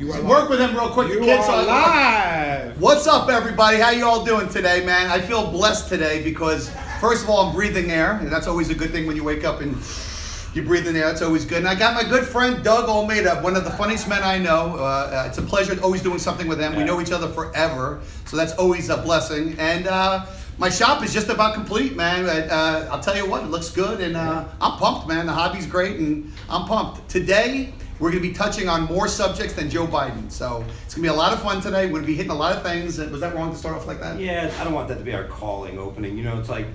Work with him real quick. You the kids are live. What's up, everybody? How you all doing today, man? I feel blessed today because, first of all, I'm breathing air, and that's always a good thing when you wake up and you breathe in air. That's always good. And I got my good friend Doug Almeida, one of the funniest men I know. It's a pleasure always doing something with him. Yeah. We know each other forever, so that's always a blessing. And my shop is just about complete, man. I'll tell you what, it looks good, and I'm pumped, man. The hobby's great, and I'm pumped. Today, we're going to be touching on more subjects than Joe Biden. So it's going to be a lot of fun today. We're going to be hitting a lot of things. Was that wrong to start off like that? Yeah, I don't want that to be our calling opening. You know, it's like,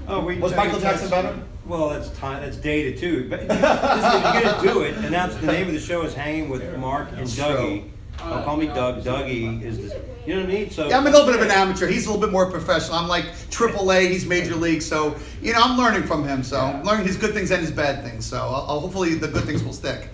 was Michael Jackson better? Well, that's dated too. But listen, if you're going to do it, announce the name of the show is Hanging with Mark and Dougie. Don't call me Doug. Dougie is the, you know what I mean? So yeah, I'm a little bit of an amateur. He's a little bit more professional. I'm like AAA. He's major league. So, you know, I'm learning from him. So I'm learning his good things and his bad things. So hopefully the good things will stick.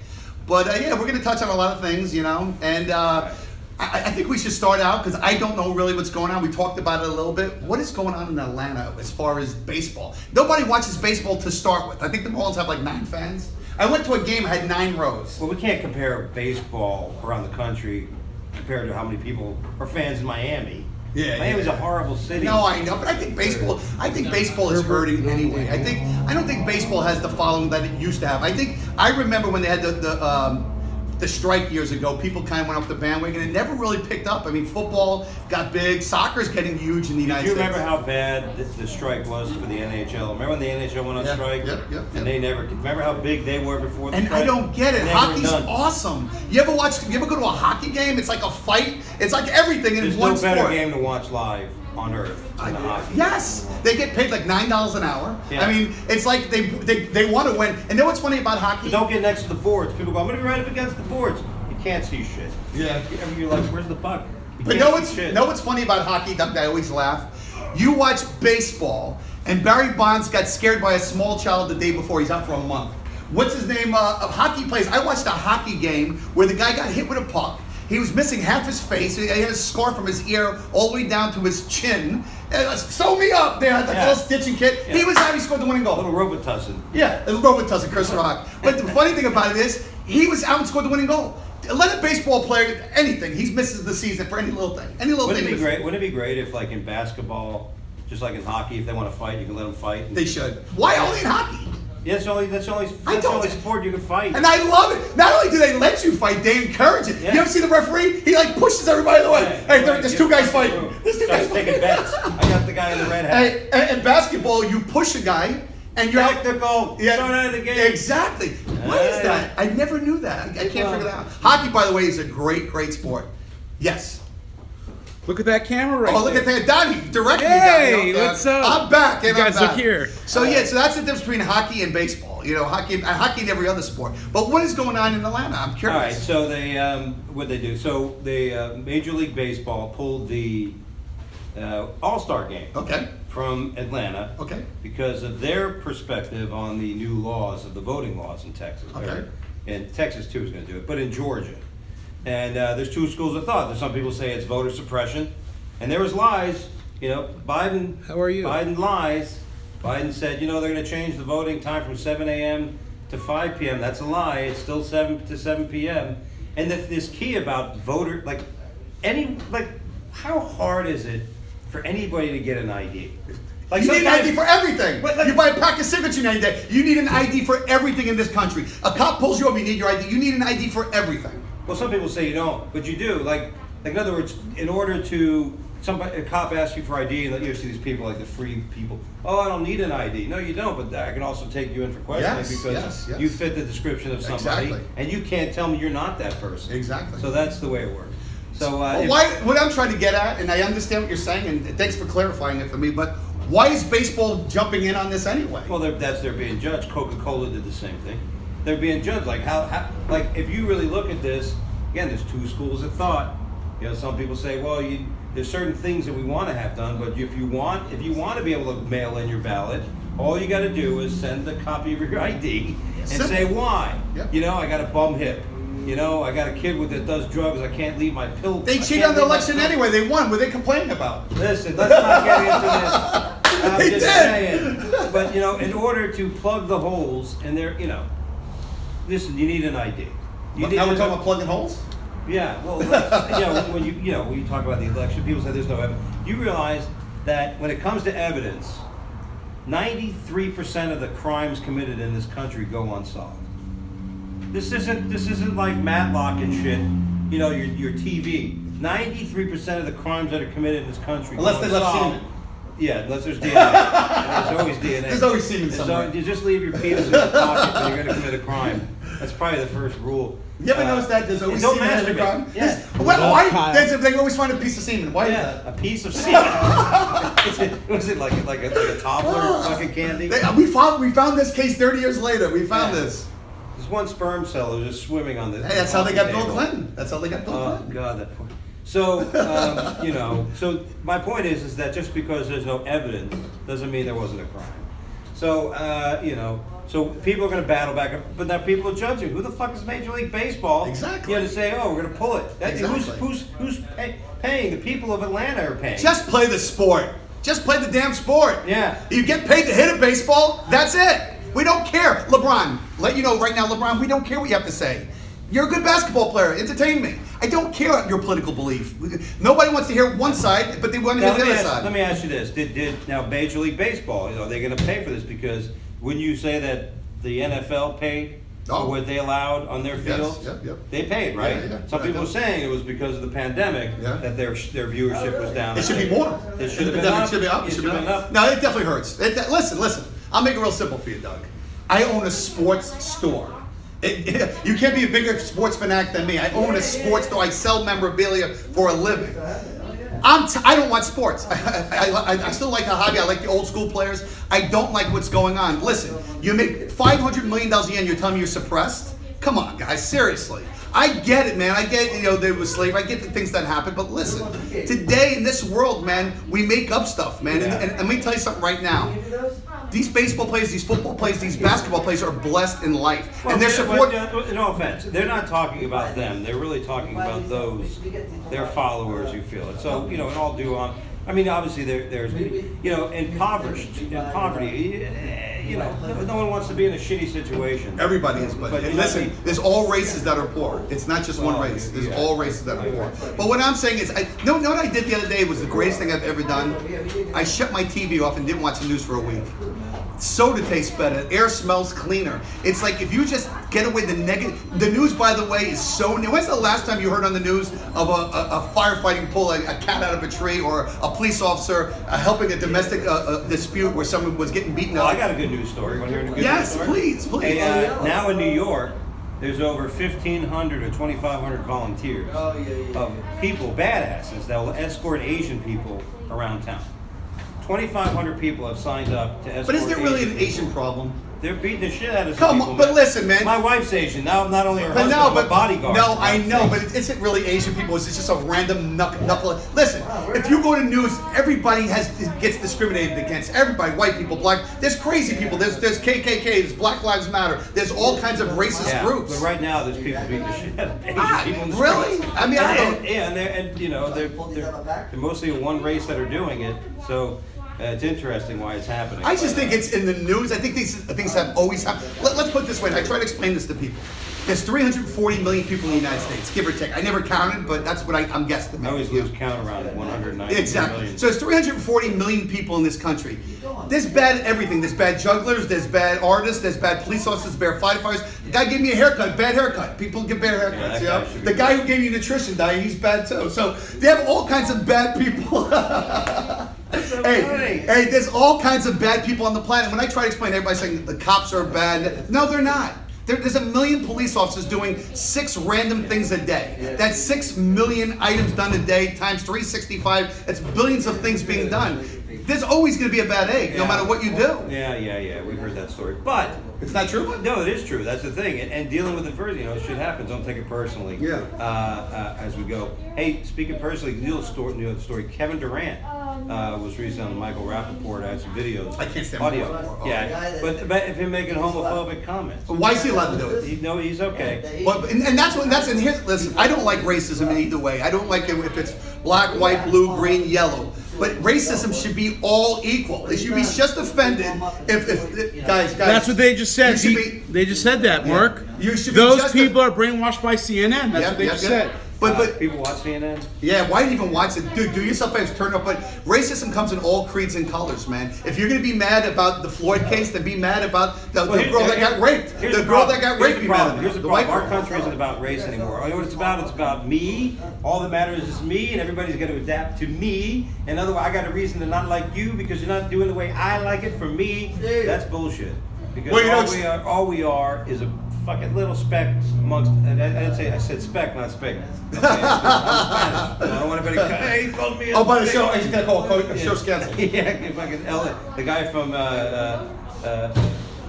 But yeah, we're going to touch on a lot of things, you know, and I think we should start out because I don't know really what's going on. We talked about it a little bit. What is going on in Atlanta as far as baseball? Nobody watches baseball to start with. I think the Marlins have like 9 fans. I went to a game, had 9 rows. Well, we can't compare baseball around the country compared to how many people are fans in Miami. Yeah, Miami's a horrible city. No, I know, but I think baseball is hurting anyway. I don't think baseball has the following that it used to have. I remember when they had the strike years ago, people kind of went off the bandwagon and it never really picked up. I mean, football got big, soccer's getting huge in the United States. Do you remember how bad the strike was for the NHL? Remember when the NHL went on strike? Yep. And they never, remember how big they were before the strike? And I don't get it. Hockey's awesome. You ever go to a hockey game? It's like a fight. It's like everything in one sport. There's no better game to watch live on earth than the hockey. Yes. They get paid like $9 an hour. Yeah. I mean, it's like they want to win. And you know what's funny about hockey? But don't get next to the boards. People go, I'm going to be right up against the boards. You can't see shit. Yeah. You're like, where's the puck? But know what's funny about hockey, Doug, I always laugh? You watch baseball, and Barry Bonds got scared by a small child the day before. He's out for a month. What's his name? Hockey plays. I watched a hockey game where the guy got hit with a puck. He was missing half his face. He had a scar from his ear all the way down to his chin. Sew me up there, like a little stitching kit. Yeah. He was out. He scored the winning goal. A little Robitussin. Yeah, a little Robitussin, Chris Rock. But the funny thing about it is, he was out and scored the winning goal. Let a baseball player, anything, he misses the season for any little thing. Wouldn't it be great if, like in basketball, just like in hockey, if they want to fight, you can let them fight? They should. Why only in hockey? Yeah, that's the only sport you can fight. And I love it. Not only do they let you fight, they encourage it. Yeah. You ever see the referee? He like pushes everybody the way. Hey, there's 2 guys fighting. There's 2 guys taking bets. I got the guy in the red hat. And basketball, you push a guy. And you're technical. Start out of the game. Exactly. Why is that? I never knew that. I can't figure that out. Hockey, by the way, is a great, great sport. Yes. Look at that camera right look there. at that. Donnie, directly. Hey, what's up? I'm back. And you guys I'm back. Look here. So, so that's the difference between hockey and baseball. You know, hockey and every other sport. But what is going on in Atlanta? I'm curious. All right, so they, what'd they do? So the Major League Baseball pulled the All-Star game. Okay. From Atlanta, because of their perspective on the new laws of the voting laws in Texas. Okay. And Texas too is going to do it, but in Georgia. And there's 2 schools of thought. There's some people say it's voter suppression, and there was lies. You know, Biden. How are you? Biden lies. Biden said, you know, they're going to change the voting time from 7 a.m. to 5 p.m. That's a lie. It's still 7 to 7 p.m. And this key about voter, how hard is it for anybody to get an ID? Like you need an ID for everything. You buy a pack of cigarettes, you need that. You need an ID for everything in this country. A cop pulls you over, you need your ID. You need an ID for everything. Well, some people say you don't, but you do. Like in other words, in order to a cop asks you for ID, and you see these people like the free people. Oh, I don't need an ID. No, you don't. But I can also take you in for questioning because you fit the description of somebody, and you can't tell me you're not that person. Exactly. So that's the way it works. So what I'm trying to get at, and I understand what you're saying, and thanks for clarifying it for me, but why is baseball jumping in on this anyway? Well, they're being judged. Coca-Cola did the same thing. They're being judged. Like like if you really look at this, again, there's 2 schools of thought. You know, some people say, well, there's certain things that we want to have done, but if you want to be able to mail in your ballot, all you got to do is send a copy of your ID and say why. Yep. You know, I got a bum hip. You know, I got a kid that does drugs. I can't leave my pill. They cheated on the election anyway. They won. What are they complaining about? Listen, let's not get into this. I'm just saying. But, you know, in order to plug the holes, and they're, you know, listen, you need an ID. Now we're talking about plugging holes? Yeah, well, when you talk about the election, people say there's no evidence. You realize that when it comes to evidence, 93% of the crimes committed in this country go unsolved. This isn't like Matlock and shit. You know, your TV. 93% of the crimes that are committed in this country Unless go they left unsolved. semen. Yeah, unless there's DNA. There's always DNA. There's always semen somewhere. You just leave your penis in your pocket when you're going to commit a crime. That's probably the first rule. You ever notice that there's always don't semen in the masturbate. crime? Yeah. Why? They always find a piece of semen. Why is that? A piece of semen. Was it like a toddler fucking candy? We found this case 30 years later. We found this. There's one sperm cell that was just swimming on the. Hey, that's how they got Bill Clinton. That's how they got Bill Clinton. Oh God, that poor. So so my point is that just because there's no evidence doesn't mean there wasn't a crime. So so people are going to battle back, but now people are judging. Who the fuck is Major League Baseball? Exactly. To say, oh, we're going to pull it. Exactly. Who's paying? The people of Atlanta are paying. Just play the sport. Just play the damn sport. Yeah. You get paid to hit a baseball. That's it. We don't care. LeBron, let you know right now, LeBron, we don't care what you have to say. You're a good basketball player. Entertain me. I don't care your political belief. Nobody wants to hear one side, but they want to hear the other side. Let me ask you this: Did now Major League Baseball? Are they going to pay for this? Because wouldn't you say that the NFL paid for what they allowed on their fields? Yep. They paid, right? Yeah. Some people are saying it was because of the pandemic that their viewership was down. It should be more. It should have been up. It should be up. It should have been up. No, it definitely hurts. Listen. I'll make it real simple for you, Doug. I own a sports store. You can't be a bigger sports fanatic than me. I own a sports store. I sell memorabilia for a living. I don't want sports. I still like the hobby. I like the old school players. I don't like what's going on. Listen, you make $500 million a year and you're telling me you're suppressed? Come on, guys, seriously. I get it, man. I get, there was slavery. I get the things that happen. But listen, today in this world, man, we make up stuff, man. And let me tell you something right now. These baseball players, these football players, these basketball players are blessed in life. Well, and they're support. No offense. They're not talking about them. They're really talking about their followers who feel it. So, in all due on. I mean, obviously, there's, impoverished, poverty, no one wants to be in a shitty situation. Everybody is, but listen, there's all races that are poor. It's not just one race. There's all races that are poor. But what I'm saying is, you know what I did the other day was the greatest thing I've ever done? I shut my TV off and didn't watch the news for a week. Soda tastes better. Air smells cleaner. It's like if you just get away the negative. The news, by the way, is so new. When's the last time you heard on the news of a firefighting pull a cat out of a tree, or a police officer helping a domestic dispute where someone was getting beaten up? I got a good news story. Want to hear a good news story? Yes, please. Hey, now in New York, there's over 1,500 or 2,500 volunteers of people, badasses, that will escort Asian people around town. 2,500 people have signed up to escort. But is there really an Asian problem? They're beating the shit out of some people. Come on, but listen, man. My wife's Asian. Now, not only her husband, but bodyguard. No, I know, but it isn't really Asian people. It's just a random knuckle. Listen, if you go to news, everybody gets discriminated against. Everybody, white people, black. There's crazy people. There's KKK. There's Black Lives Matter. There's all kinds of racist groups. But right now, there's people beating the shit out of Asian people in the really? streets. I mean, I don't. Yeah, they're mostly one race that are doing it. So. It's interesting why it's happening. I just think it's in the news. I think these things have always happened. Let's put it this way. I try to explain this to people. There's 340 million people in the United States, give or take. I never counted, but that's what I'm guessing. I always lose count around 190 exactly. million. So there's 340 million people in this country. There's bad everything. There's bad jugglers. There's bad artists. There's bad police officers. Bad firefighters. The guy gave me a haircut. Bad haircut. People get bad haircuts. Yeah, the guy who gave you nutrition diet, he's bad too. So they have all kinds of bad people. Hey, there's all kinds of bad people on the planet. When I try to explain, everybody's saying the cops are bad. No, they're not. There's a million police officers doing 6 random things a day. That's 6 million items done a day times 365. That's billions of things being done. There's always going to be a bad egg, no matter what you do. Yeah. We've heard that story. But it's not true? No, it is true. That's the thing. And dealing with it first, shit happens. Don't take it personally. As we go. Hey, speaking personally, new story. Kevin Durant was recently on the Michael Rappaport. I had some videos. I can't stand audio. Yeah, but if him making homophobic comments. Why is he allowed to do it? No, he's okay. But and here's listen. I don't like racism in either way. I don't like it if it's black, white, blue, green, yellow. But racism should be all equal. They should be just offended if guys. That's what they just said. They just said that, Mark. You should Those people are brainwashed by CNN. That's what they just said. But people watch CNN. yeah, why even watch it? Dude, do yourself a favor, turn up. But racism comes in all creeds and colors, man. If you're gonna be mad about the Floyd case, then be mad about the girl that got raped. The girl that got raped, be mad about. Here's the problem. Our country isn't about race anymore. You know what it's about? It's about me. All that matters is me, and everybody's got to adapt to me. And otherwise, I got a reason to not like you because you're not doing the way I like it for me. That's bullshit. Because all we are is a fucking little speck amongst. I said speck, not speck. Okay, I'm Spanish. I don't want anybody. Hey, he called me. By the show, I just got to call the show's canceled. Yeah, fucking the guy from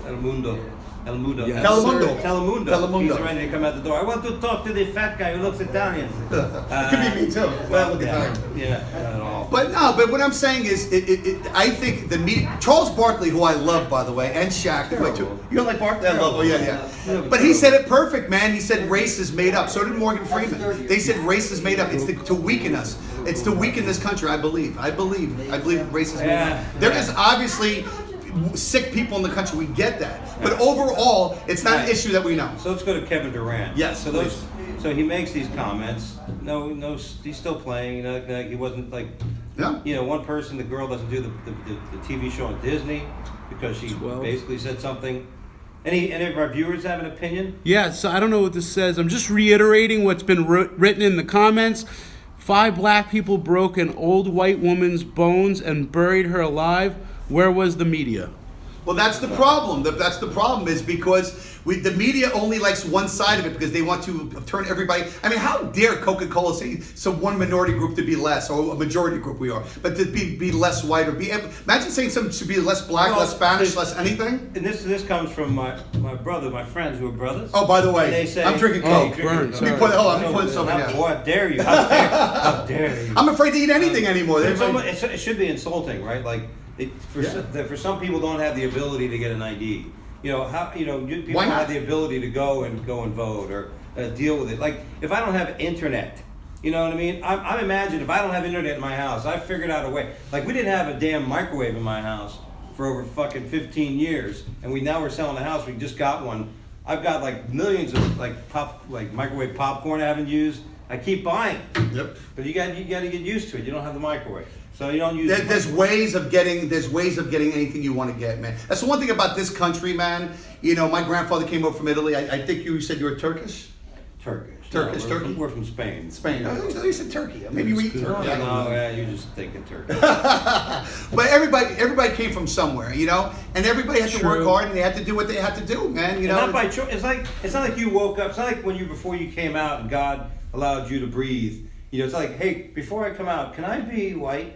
El Mundo. Yes, Telemundo. He's ready to come out the door. I want to talk to the fat guy who looks Italian. It could be me too. Yeah, not at all. But what I'm saying is, I think the media, Charles Barkley, who I love, by the way, and Shaq. You don't like Barkley? I love him. Yeah. But he said it perfect, man. He said race is made up. So did Morgan Freeman. They said race is made up. It's to weaken us. It's to weaken this country, I believe. I believe race is made up. There is obviously sick people in the country. We get that. But overall, it's not an issue that we know. So let's go to Kevin Durant. Yes. So he makes these comments. No, he's still playing. He wasn't like. Yeah. One person, the girl doesn't do the TV show on Disney because she basically said something. Any of our viewers have an opinion? Yeah, so I don't know what this says. I'm just reiterating what's been written in the comments. 5 black people broke an old white woman's bones and buried her alive. Where was the media? Well, that's the problem. That's the problem is because the media only likes one side of it because they want to turn everybody. I mean, how dare Coca-Cola say some one minority group to be less, or a majority group we are, but to be less white or imagine saying something should be less black, less Spanish, less anything. And this comes from my friends who are brothers. Oh, by the way, they say, I'm drinking Coke. Burn, Let me put something down. How dare you? How dare you? I'm afraid to eat anything anymore. It should be insulting, right? Like. For some people don't have the ability to get an ID. People don't have the ability to go and vote or deal with it. Like if I don't have internet, you know what I mean? I imagine if I don't have internet in my house, I figured out a way. Like we didn't have a damn microwave in my house for over fucking 15 years, and we're selling a house. We just got one. I've got like millions of microwave popcorn I haven't used. I keep buying. Yep. But you got to get used to it. You don't have the microwave. So you don't use. There's ways of getting anything you want to get, man. That's the one thing about this country, man. My grandfather came over from Italy. I think you said you were Turkish. Turkey. We're from Spain. Spain. Oh, you said Turkey. Maybe we eat turkey. No, you're just thinking Turkey. But everybody came from somewhere, and everybody had to work hard, and they had to do what they had to do, man. Not by choice. It's not like you woke up. It's not like before you came out and God allowed you to breathe. It's like, hey, before I come out, can I be white?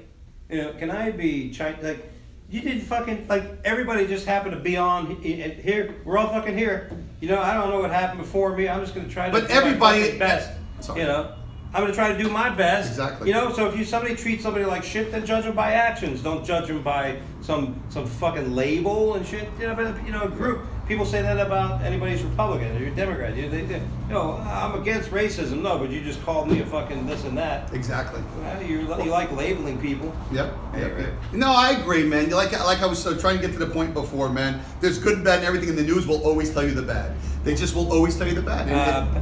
Can I be Chinese? Like, you didn't fucking, everybody just happened to be on here. We're all fucking here. I don't know what happened before me. I'm just going to try to do my best. I'm going to try to do my best. Exactly. So if somebody treats somebody like shit, then judge them by actions. Don't judge them by some fucking label and shit. But a group. People say that about anybody who's Republican or you're Democrat. I'm against racism. No, but you just called me a fucking this and that. Exactly. You like labeling people. Yep. No, I agree, man. Like I was trying to get to the point before, man. There's good and bad, and everything in the news will always tell you the bad. They just will always tell you the bad.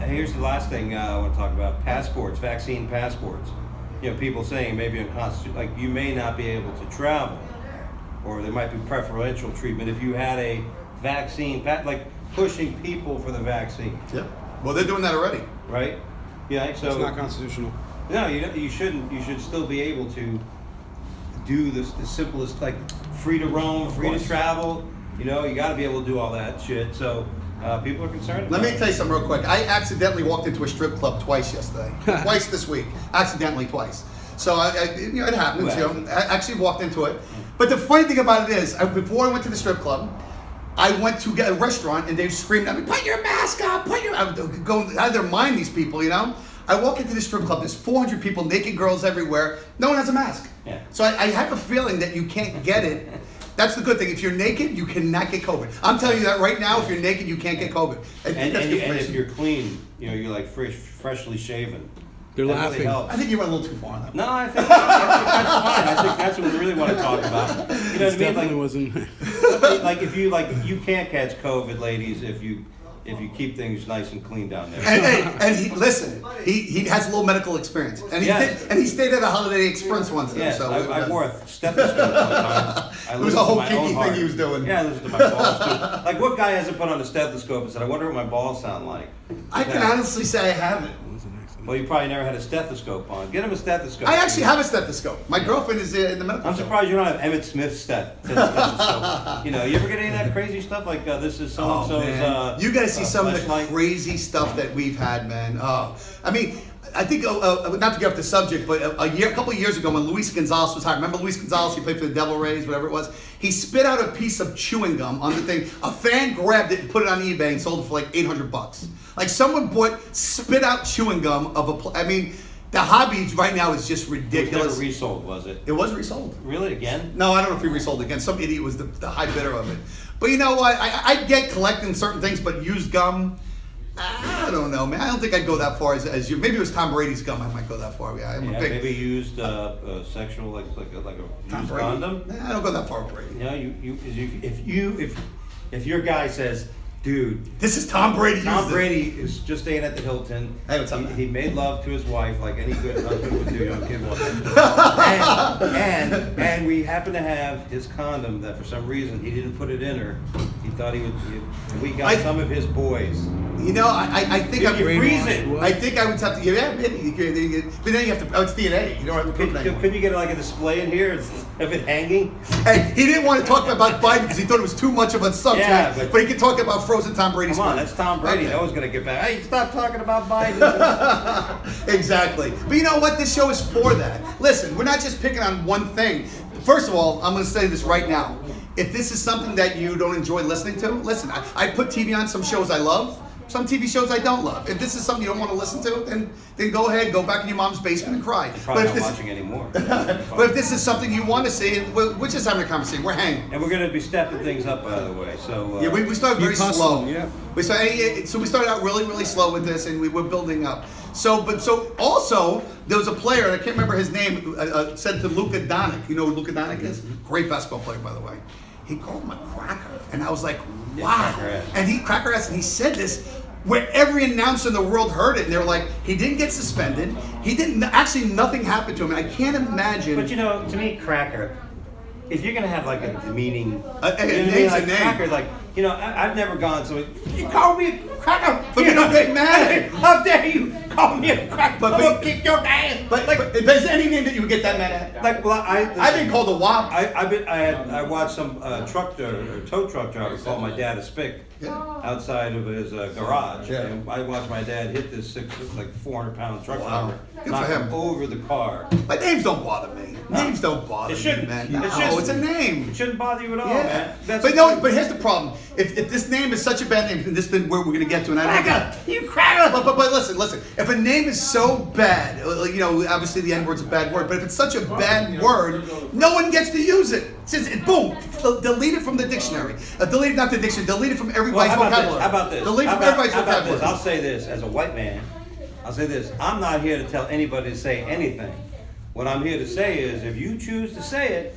Here's the last thing I want to talk about: passports, vaccine passports. People saying maybe unconstitutional, like you may not be able to travel, or there might be preferential treatment if you had a vaccine, like pushing people for the vaccine. Yep. Well, they're doing that already. Right? Yeah. So it's not constitutional. No, you shouldn't. You should still be able to do the simplest, like free to roam, free to travel. You got to be able to do all that shit. So people are concerned. Let me tell you something real quick. I accidentally walked into a strip club twice yesterday. Twice this week. Accidentally twice. So it happens. I actually walked into it. But the funny thing about it is, before I went to the strip club, I went to get a restaurant and they screamed at me, "Put your mask on! I would go out of their mind, these people, I walk into the strip club, there's 400 people, naked girls everywhere. No one has a mask. Yeah. So I have a feeling that you can't get it. That's the good thing. If you're naked, you cannot get COVID. I'm telling you that right now, if you're naked, you can't get COVID. And if you're clean, you're like freshly shaven. They're laughing. I think you went a little too far on that. No, I think that's fine. I think that's what we really want to talk about. You know what I mean? Definitely wasn't. Like if you can't catch COVID, ladies, if if you keep things nice and clean down there. And he listen, he has a little medical experience, and he stayed at a Holiday Inn Express once. Yes, so I wore a stethoscope one time. It was a whole kinky thing he was doing. Yeah, I listened to my balls too. Like, what guy hasn't put on a stethoscope and said, "I wonder what my balls sound like"? I can honestly say I haven't. Well, you probably never had a stethoscope on. Get him a stethoscope. I actually have a stethoscope. My girlfriend is in the medical. I'm surprised you don't have Emmett Smith's stethoscope. You know, you ever get any of that crazy stuff? Like, this is so-and-so's... you got to see some of the crazy stuff that we've had, man. I mean, I think, not to get off the subject, but a couple of years ago when Luis Gonzalez was hired, remember Luis Gonzalez, he played for the Devil Rays, whatever it was? He spit out a piece of chewing gum on the thing. A fan grabbed it and put it on eBay and sold it for like $800. Like someone spit out chewing gum of I mean, the hobby right now is just ridiculous. It was never resold, was it? It was resold. Really? Again? No, I don't know if he resold again. Some idiot was the high bidder of it. But you know what? I get collecting certain things, but used gum, I don't know, man. I don't think I'd go that far as you. Maybe it was Tom Brady's gum. I might go that far. Yeah, maybe used sexual like a used condom. Nah, I don't go that far with Brady. If your guy says, dude, this is Tom Brady. Tom Brady is just staying at the Hilton. Hey, what's up, he made love to his wife like any good husband would do. Young kid and we happen to have his condom that for some reason he didn't put it in her. He thought he would. We got some of his boys. You know, I think I freeze it. I think I would have to. Yeah, maybe. But then you have to. Oh, it's DNA. You don't have to prove that. Could you get like a display in here of it hanging? Hey, he didn't want to talk about Biden because he thought it was too much of a subject. Yeah, but he could talk about frozen Tom Brady's. Come on, that's Tom Brady. Okay. No one's gonna get back. Hey, stop talking about Biden. Exactly. But you know what? This show is for that. Listen, we're not just picking on one thing. First of all, I'm going to say this right now. If this is something that you don't enjoy listening to, listen. I put TV on some shows I love. Some TV shows I don't love. If this is something you don't want to listen to, then go ahead, go back in your mom's basement and cry. You're probably not watching anymore. But if this is something you want to see, we're just having a conversation. We're hanging. And we're going to be stepping things up, by the way. So yeah, we started very slow. Yeah. We started out really, really slow with this, and we were building up. So also there was a player, and I can't remember his name, said to Luka Doncic. You know who Luka Doncic is? Great basketball player, by the way. He called him a cracker, and I was like, wow. And he cracker ass, and he said this where every announcer in the world heard it, and they were like, he didn't get suspended. He didn't. Actually, nothing happened to him. And I can't imagine. But you know, to me, cracker. If you're gonna have like a demeaning, name, cracker, like you know, I've never gone. So you call me a cracker, but you don't get mad. How dare you call me a cracker? I'm gonna kick your ass. But there's any name that you would get that mad at? Like, well, I've been called a wop. I watched some tow truck driver call my dad a spick outside of his garage. Yeah. And I watched my dad hit this 400-pound truck driver. Good for him. Over the car. But names don't bother me. Names don't bother me, man. No, it's a name. It shouldn't bother you at all, man. But here's the problem. If this name is such a bad name, and this is where we're going to get to, and you cracker! But listen. If a name is so bad, you know, obviously the N-word's a bad word, but if it's such a bad word, no one gets to use it. Since boom, delete it from the dictionary. Delete it from everybody's vocabulary. How about this? Delete it from everybody's vocabulary. I'll say this as a white man. I'll say this. I'm not here to tell anybody to say anything. What I'm here to say is, if you choose to say it,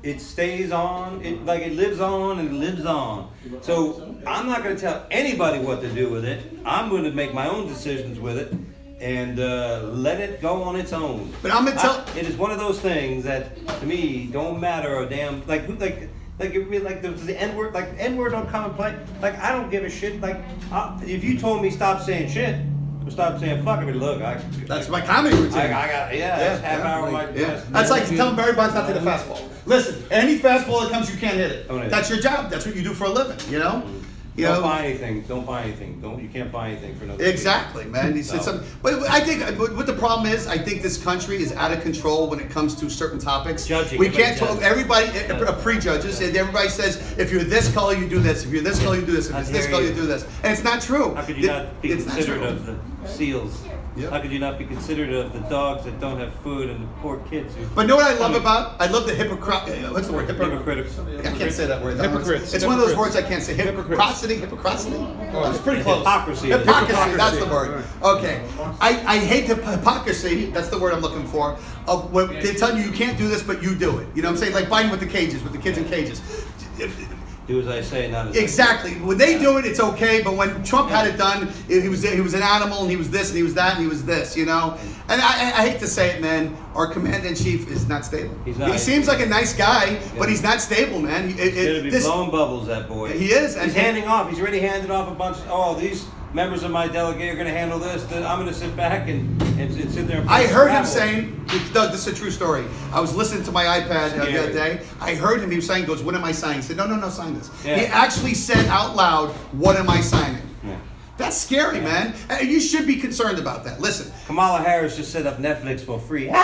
it stays on. It lives on and it lives on. So I'm not going to tell anybody what to do with it. I'm going to make my own decisions with it and let it go on its own. But I'm going to tell. It is one of those things that to me don't matter a damn like the N-word, like N-word on common play. Like I don't give a shit. Like if you told me stop saying shit. Stop saying fuck. I mean, look, that's my comedy routine. I got that's half hour of my. That's like telling Barry Bonds not to hit a fastball. Listen, any fastball that comes, you can't hit it. That's your job. That's what you do for a living. You know. Don't buy anything. Don't buy anything. You can't buy anything for no. Exactly, man. He said something. But I think what the problem is, I think this country is out of control when it comes to certain topics. Judging. We can't talk. Everybody prejudges. And everybody says, if you're this color, you do this. If you're this color, you do this. If it's this color, you do this. And it's not true. How could you not be considerate of the seals? Yep. How could you not be considerate of the dogs that don't have food and the poor kids? But know what I love about? I love the hypocrite. What's the word? Hypocritical. I can't say that word. Hypocrites. It's one of those words I can't say. Hypocrisy. That's pretty close. Hypocrisy. That's the word. Okay. I hate the hypocrisy. That's the word I'm looking for. Of when they're telling you can't do this, but you do it. You know what I'm saying? Like Biden with the cages, with the kids in cages. Do as I say, not as Exactly. When they do it, it's okay. But when Trump had it done, he was an animal, and he was this, and he was that, and he was this. You know. And I hate to say it, man. Our commander in chief is not stable. He's not. He seems like a nice guy, but he's not stable, man. He's gonna be blowing bubbles, that boy. He is. He's handing off. He's already handed off a bunch. These members of my delegate are going to handle this. Then I'm going to sit back and sit there. And I heard him saying, Doug, this is a true story. I was listening to my iPad the other day. I heard him. He was saying, "Goes, what am I signing?" I said, "No, sign this." Yeah. He actually said out loud, "What am I signing?" Yeah. That's scary, man. You should be concerned about that. Listen. Kamala Harris just set up Netflix for free. He's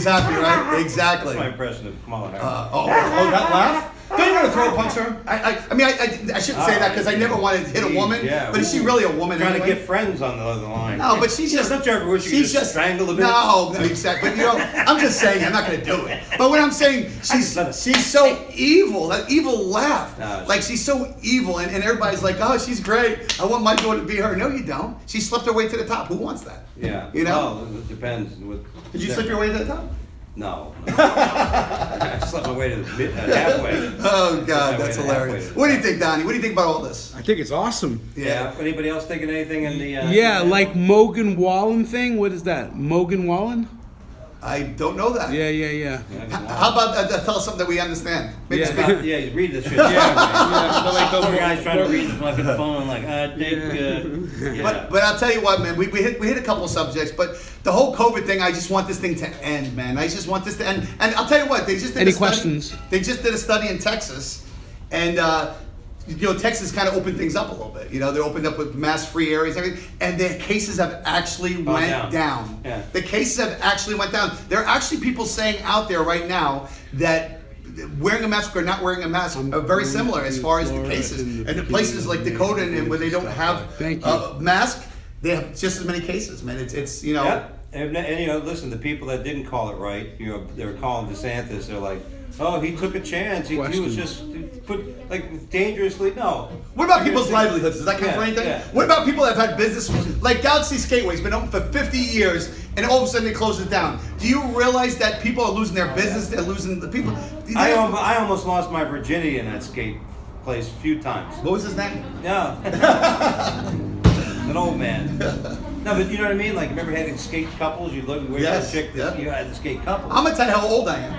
happy, right? Exactly. That's my impression of Kamala Harris. That laugh? Don't you want to throw a punch her? I shouldn't say that because I never wanted to hit a woman. Yeah, but is she really a woman? Trying anyway? to get friends on the other line. No, but she's just. Don't you ever wish you could just strangle the bitch? No, exactly. But I'm just saying, I'm not going to do it. But what I'm saying, she's so evil. That evil laugh. No, like she's so evil, and everybody's like, "Oh, she's great. I want my daughter to be her." No, you don't. She slept her way to the top. Who wants that? Yeah. You know. Well, it depends. Did you slip your way to the top? No. I slept my way to the halfway. Oh God, that's hilarious. What do you think, Donnie? What do you think about all this? I think it's awesome. Yeah. Anybody else thinking anything in the? Like Morgan Wallen thing. What is that? Morgan Wallen? I don't know that. Yeah. How about tell us something that we understand? Maybe Yeah. speak. Yeah, he's reading this shit. So like Poor the guy's trying to read the fucking phone, like, Dick. But I'll tell you what, man. We hit a couple of subjects, but the whole COVID thing, I just want this thing to end, man. I just want this to end. And I'll tell you what, they just did Any a study. questions? They just did a study in Texas, and Texas kind of opened things up a little bit. They opened up with mask-free areas and everything, and their cases have actually went down. Yeah. The cases have actually went down. There are actually people saying out there right now that wearing a mask or not wearing a mask are very similar as far as the cases. And the places like Dakota and where they don't have a mask, they have just as many cases, man. It's Yeah. And listen, the people that didn't call it right, they were calling DeSantis. They're like, "Oh, he took a chance. He was just put dangerously." No. What about people's livelihoods? Does that count for anything? Yeah. What about people that have had business like Galaxy Skateway's been open for 50 years, and all of a sudden they close it down? Do you realize that people are losing their business? They're losing the people. I almost lost my virginity in that skate place a few times. What was his name? Yeah. An old man. No, but you know what I mean? Like, remember having skate couples? You look, wait Yes, for a chick, yeah. you had the skate couple. I'm gonna tell you how old I am.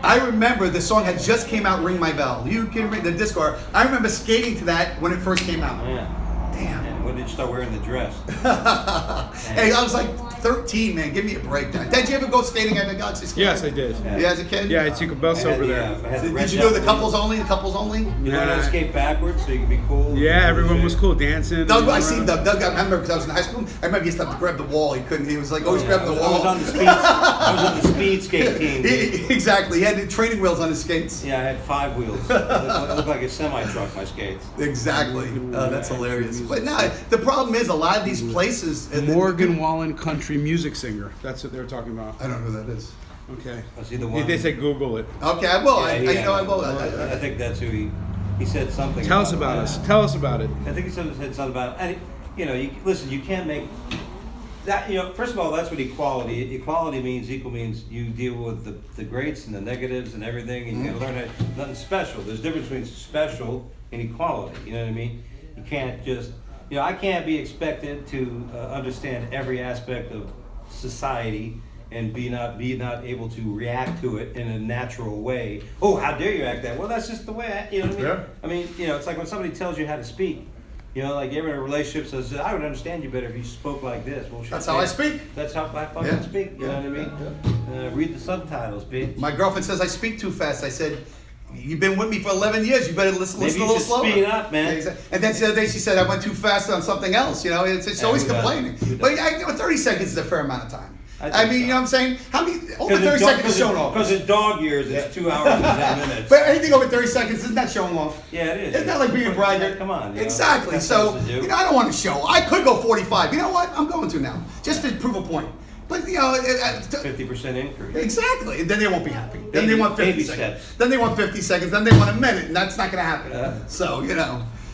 I remember the song had just came out, "Ring My Bell." You can read the disco. I remember skating to that when it first came out. Yeah. Damn. And when did you start wearing the dress? Hey, I was like 13, man. Give me a break. Did you ever go skating at the Galaxy Skate? Yes, I did. Yeah, as a kid? Yeah, it's Bus over there. Did you do the couples only? The couples only? You learn how to skate backwards so you can be cool? Yeah, everyone was cool dancing. Doug, I seen Doug. I remember because I was in high school. I remember he used to have to grab the wall. He couldn't. He was like always grabbing the wall. I was on the speed skate team. Exactly. He had the training wheels on his skates. Yeah, I had 5 wheels. It looked like a semi-truck, my skates. Exactly. That's hilarious. But no, the problem is a lot of these places. Morgan Wallen, country music singer. That's what they were talking about. I don't know who that is. Okay. Was he the one? They said Google it. Okay, I will. Yeah, I will. I think that's who he said something. Tell us about us. Tell us about it. I think he said something about it. And, listen, you can't make that. First of all, that's what equality. Equality means you deal with the greats and the negatives and everything, and you got to learn that nothing special. There's a difference between special and equality. You know what I mean? You can't just. I can't be expected to understand every aspect of society and be not able to react to it in a natural way. Oh, how dare you act that? Well, that's just the way you know what I mean? Yeah. I mean, it's like when somebody tells you how to speak. Like you're in a relationship says, "I would understand you better if you spoke like this." Well, That's how I speak. That's how I fucking speak. You know what I mean? Read the subtitles, bitch. My girlfriend says I speak too fast. I said, "You've been with me for 11 years. You better listen Maybe a little you should slower." speed up, man. And then the other day she said I went too fast on something else. It's always who doesn't? complaining. Who But 30 seconds is a fair amount of time. I think You so. know what I'm saying? How many over 30 seconds is showing off? Because in dog years, it's 2 hours and 10 minutes. But anything over 30 seconds isn't that showing off? Yeah, it is. It's not like being a braggart. Come on. Exactly. That's So supposed to do. I don't want to show. I could go 45. You know what? I'm going to now, just to prove a point. But 50% increase. Exactly. And then they won't be happy. Then Baby- they want 50 baby seconds. steps. Then they want 50 seconds. Then they want a minute, and that's not going to happen. Yeah. So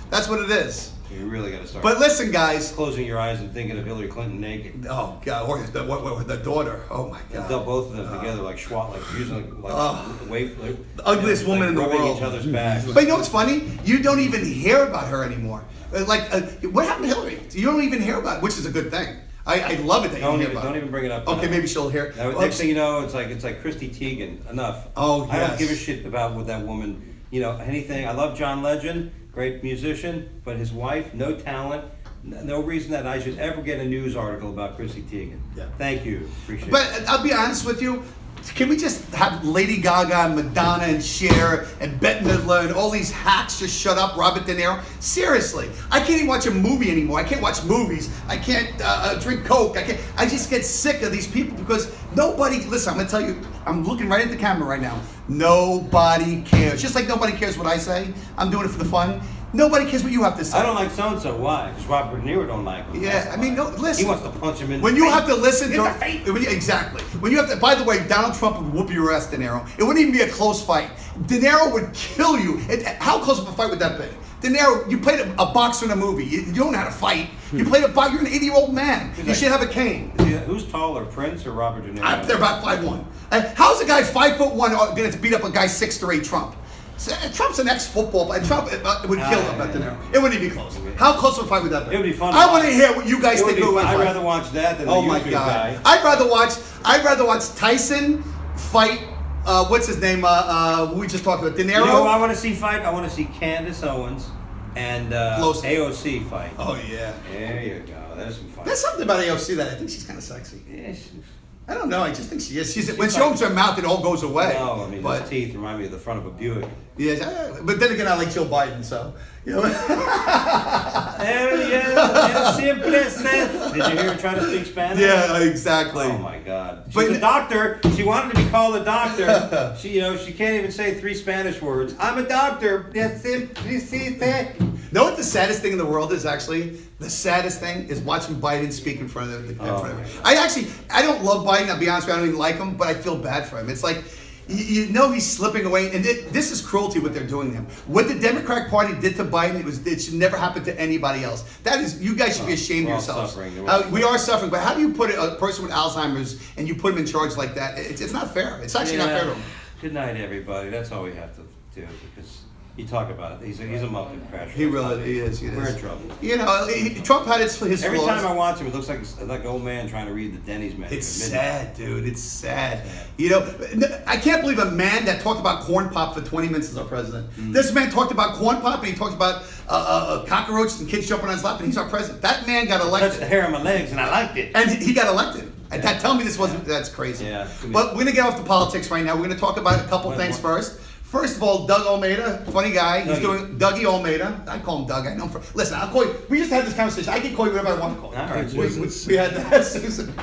that's what it is. You really got to start. But listen, guys. Closing your eyes and thinking of Hillary Clinton naked. Oh God, or the daughter. Oh my God. And both of them together like schwa, like using like the ugliest woman in the rubbing world. each other's backs. But you know what's funny? You don't even hear about her anymore. What happened to Hillary? You don't even hear about it, which is a good thing. I love it that you don't hear about it. Don't even bring it up. Okay, maybe she'll hear. Next thing you know, it's like Christy Teigen. Enough. Oh, yes. I don't give a shit about what that woman. You know anything? I love John Legend, great musician, but his wife, no talent. No reason that I should ever get a news article about Chrissy Teigen. Yeah. Thank you. Appreciate it. But I'll be honest with you. Can we just have Lady Gaga and Madonna and Cher and Bette Midler and all these hacks just shut up? Robert De Niro? Seriously. I can't even watch a movie anymore. I can't watch movies. I can't drink Coke. I just get sick of these people because nobody, listen, I'm going to tell you, I'm looking right at the camera right now. Nobody cares. Just like nobody cares what I say. I'm doing it for the fun. Nobody cares what you have to say. I don't like so-and-so. Why? Because Robert De Niro don't like him. Yeah, I mean, no, listen. He wants to punch him in when the you face. have to listen to... Exactly. When you have to... By the way, Donald Trump would whoop your ass, De Niro. It wouldn't even be a close fight. De Niro would kill you. How close of a fight would that be? De Niro, you played a boxer in a movie. You don't know how to fight. You played a boxer. You're an 80-year-old man. You should have a cane. Who's taller, Prince or Robert De Niro? They're about 5'1". How's a guy 5'1" going to beat up a guy 6'3", Trump? Trump's an ex-football player. Trump would kill him at the now. It wouldn't even be close. How close of a fight would that be? It would be fun. I want to hear what you guys think. I'd rather watch that than the YouTube guy. I'd rather watch Tyson fight. What's his name? We just talked about De Niro. You know who I want to see fight? I want to see Candace Owens and AOC fight. Oh yeah. There you go. There's some fight. There's something about AOC that I think she's kind of sexy. Yeah. I don't know. I just think she is. When she opens her mouth, it all goes away. No, I mean, those teeth remind me of the front of a Buick. Yeah, but then again, I like Joe Biden, so you know. Did you hear her try to speak Spanish? Yeah, exactly. Oh my God. She's a doctor. She wanted to be called a doctor. She can't even say 3 Spanish words. I'm a doctor. Know what the saddest thing in the world is, actually? The saddest thing is watching Biden speak in front of I don't love Biden, I'll be honest with you, I don't even like him, but I feel bad for him. It's like, you know he's slipping away, and this is cruelty what they're doing to him. What the Democratic Party did to Biden, it should never happen to anybody else. That is, you guys should be ashamed of yourselves. We are suffering, but how do you put a person with Alzheimer's and you put him in charge like that? It's not fair. It's actually not fair to him. Good night, everybody. That's all we have to do, because you talk about it. He's a Muppet crasher. He really is. We're in trouble. You know, Trump had his flaws. Every time I watch him, it looks like an old man trying to read the Denny's menu. It's sad, dude. It's sad. You know, I can't believe a man that talked about corn pop for 20 minutes is our president. This man talked about corn pop, and he talked about cockroaches and kids jumping on his lap, and he's our president. That man got elected. Touched the hair on my legs, and I liked it. And he got elected. And tell me this wasn't. That's crazy. Yeah. But we're gonna get off the politics right now. We're gonna talk about a couple things first. First of all, Doug Almeida, funny guy. He's doing Dougie Almeida. I call him Doug. I know him listen, I'll call you. We just had this conversation. I can call you whatever I want to call you. All right, we had that, Susan.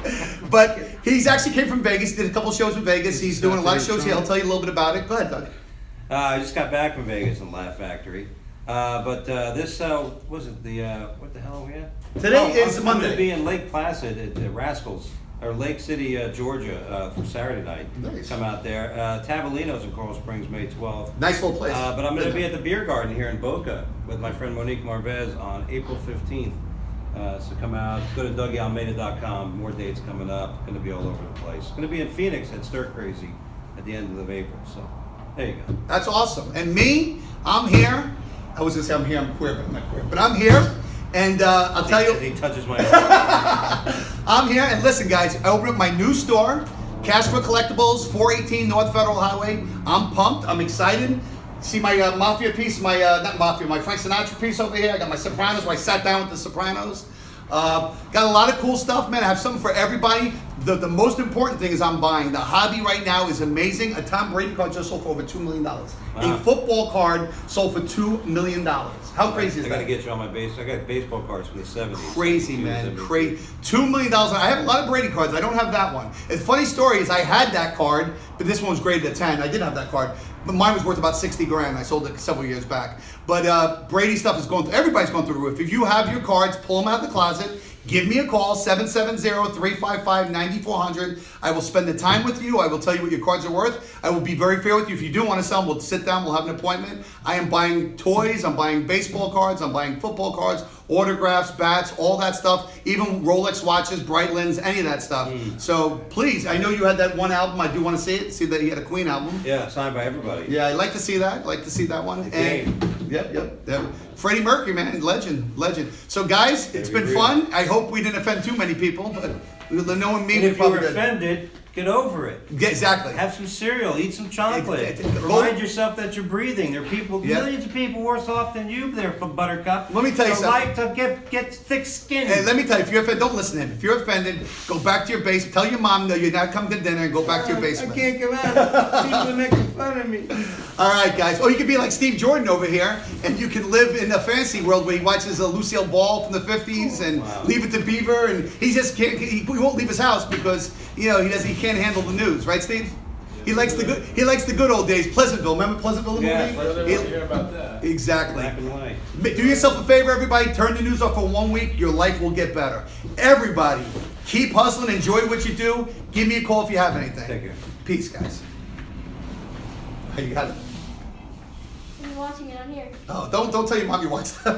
But he's actually came from Vegas. He did a couple shows in Vegas. He's doing a lot of shows here. I'll tell you a little bit about it. Go ahead, Doug. I just got back from Vegas and Laugh Factory. But this was it what the hell are we at? Today is Monday. I'm going to be in Lake Placid at Rascals. Or Lake City, Georgia, for Saturday night. Nice. Come out there. Tavolino's in Coral Springs, May 12th. Nice little place. But I'm going to be at the Beer Garden here in Boca with my friend Monique Marvez on April 15th. So come out. Go to DougieAlmeida.com. More dates coming up. Going to be all over the place. Going to be in Phoenix at Stir Crazy at the end of April. So there you go. That's awesome. And me, I'm here. I was going to say I'm here. I'm queer, but I'm not queer. But I'm here. And I'll tell you. He touches my I'm here, and listen, guys, I opened up my new store, Cash for Collectibles, 418 North Federal Highway. I'm pumped. I'm excited. See my Mafia piece, my Frank Sinatra piece over here. I got my Sopranos, where I sat down with the Sopranos. Got a lot of cool stuff, man. I have something for everybody. The most important thing is I'm buying. The hobby right now is amazing. A Tom Brady card just sold for over $2 million. Wow. A football card sold for $2 million. How crazy is that? I got to get you on my base. I got baseball cards from the 70s. Crazy, man. Crazy. $2 million. I have a lot of Brady cards. I don't have that one. The funny story is I had that card, but this one was graded at 10. I did have that card. But mine was worth about 60 grand. I sold it several years back. But Brady stuff is everybody's going through the roof. If you have your cards, pull them out of the closet. Give me a call, 770-355-9400. I will spend the time with you. I will tell you what your cards are worth. I will be very fair with you. If you do want to sell them, we'll sit down. We'll have an appointment. I am buying toys. I'm buying baseball cards. I'm buying football cards. autographs, bats, all that stuff, even Rolex watches, Breitlands, any of that stuff. So please, I know you had that one album. I do want to see it. See that he had a Queen album. Yeah, signed by everybody. Yeah, I'd like to see that. I'd like to see that one. Yep. Freddie Mercury, man, legend. So guys, it's been fun. I hope we didn't offend too many people, but knowing me, And we if you were probably did. offended, get over it. Yeah, exactly. Have some cereal, eat some chocolate. Go- Remind yourself that you're breathing. There are people, Yeah. millions of people worse off than you there, Buttercup. Let me tell you so something. Like to get thick skin. Hey, let me tell you, if you're offended, don't listen to him. If you're offended, go back to your basement. Tell your mom that you're not coming to dinner and go back to your basement. I can't come out. People are making fun of me. All right, guys. Or you could be like Steve Jordan over here, and you can live in a fantasy world where he watches Lucille Ball from the 50s and Leave It to Beaver, and he just can't. He won't leave his house because he can't handle the news, right, Steve? He likes the good. He likes the good old days. Pleasantville, remember Pleasantville, the Yeah, movie? Pleasantville. Hear about that. Exactly. Black and white. Do yourself a favor, everybody. Turn the news off for 1 week. Your life will get better. Everybody, keep hustling. Enjoy what you do. Give me a call if you have anything. Take care. Peace, guys. You got it. I'm watching it on here. Oh, don't tell your mom you watched that.